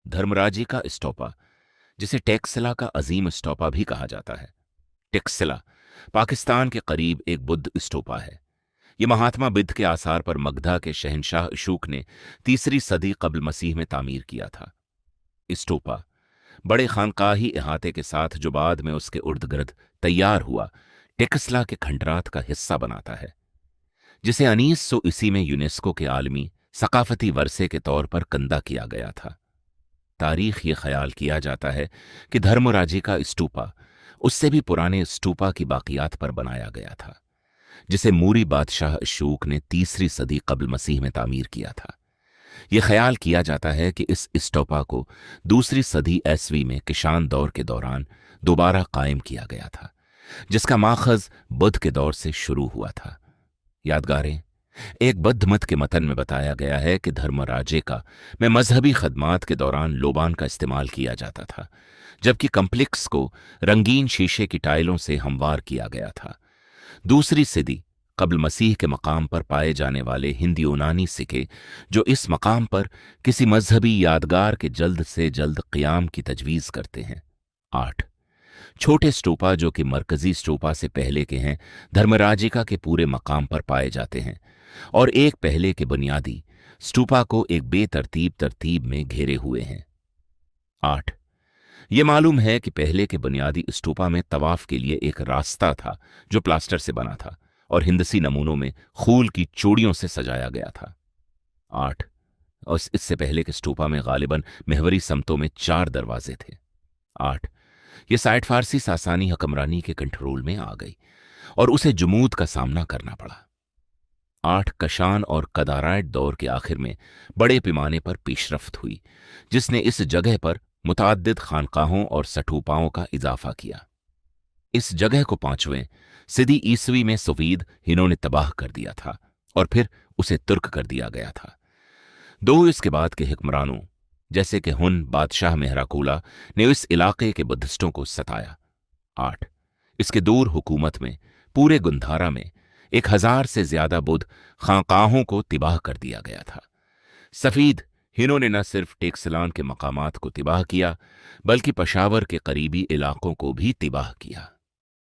धर्मराजी का स्टोपा, जिसे टेक्सिला का अजीम स्टोपा भी कहा जाता है। टेक्सिला पाकिस्तान के करीब एक बुद्ध स्टोपा है। यह महात्मा बुद्ध के आसार पर मगधा के शहंशाह अशोक ने 3री सदी कब्ल मसीह में तामीर किया था। स्टोपा बड़े खानकाही इहाते के साथ, जो बाद में उसके उर्द गिर्द तैयार हुआ, टेक्सिला के खंडरात का हिस्सा बनाता है, जिसे 1900 ईस्वी में यूनेस्को के आलमी सकाफती वर्से के तौर पर कंदा किया गया था। तारीख ये ख्याल किया जाता है कि धर्मराजी का स्तूपा उससे भी पुराने स्तूपा की बाकियात पर बनाया गया था, जिसे मूरी बादशाह अशोक ने 3री सदी कब्ल मसीह में तामीर किया था। यह ख्याल किया जाता है कि इस स्तूपा को 2री सदी ईस्वी में किशान दौर के दौरान दोबारा कायम किया गया था, जिसका माखज बुद्ध के दौर से शुरू हुआ था। यादगारें एक बौद्ध मत के मतन में बताया गया है कि धर्मराजे का में मजहबी खदमात के दौरान लोबान का इस्तेमाल किया जाता था, जबकि कम्प्लेक्स को रंगीन शीशे की टाइलों से हमवार किया गया था। 2री सदी कब्ल मसीह के मकाम पर पाए जाने वाले हिंदी यूनानी सिक्के, जो इस मकाम पर किसी मजहबी यादगार के जल्द से जल्द क़याम की तजवीज़ करते हैं। 8 छोटे स्टूपा, जो कि मरकजी स्टूपा से पहले के हैं, धर्मराजिका के पूरे मकाम पर पाए जाते हैं और एक पहले के बुनियादी स्टूपा को एक बेतरतीब तरतीब में घेरे हुए हैं। 8 ये मालूम है कि पहले के बुनियादी स्टूपा में तवाफ के लिए एक रास्ता था, जो प्लास्टर से बना था और हिंदसी नमूनों में खूल की चूड़ियों से सजाया गया था। 8 और इससे पहले के स्टूपा में गालिबन महवरी समतों में 4 दरवाजे थे। 8 ये साइट फारसी सासानी हकमरानी के कंट्रोल में आ गई और उसे जमूद का सामना करना पड़ा। 8 कशान और कदाराइट दौर के आखिर में बड़े पैमाने पर पेशरफ्त हुई, जिसने इस जगह पर मुतअद्दिद खानकाहों और सठूपाओं का इजाफा किया। इस जगह को 5वें सदी ईस्वी में सफीद इन्होंने तबाह कर दिया था और फिर उसे तुर्क कर दिया गया था। 2 इसके बाद के हुक्मरानों जैसे कि हुन बादशाह मेहराकूला ने इस इलाके के बुद्धिस्टों को सताया। 8 इसके दूर हुकूमत में पूरे गुंधारा में 1000 से ज्यादा बुद्ध खानकाहों को तिबाह कर दिया गया था। सफीद इन्होंने न सिर्फ टेक्सिलान के मकामात को तिबाह किया, बल्कि पेशावर के करीबी इलाकों को भी तिबाह किया।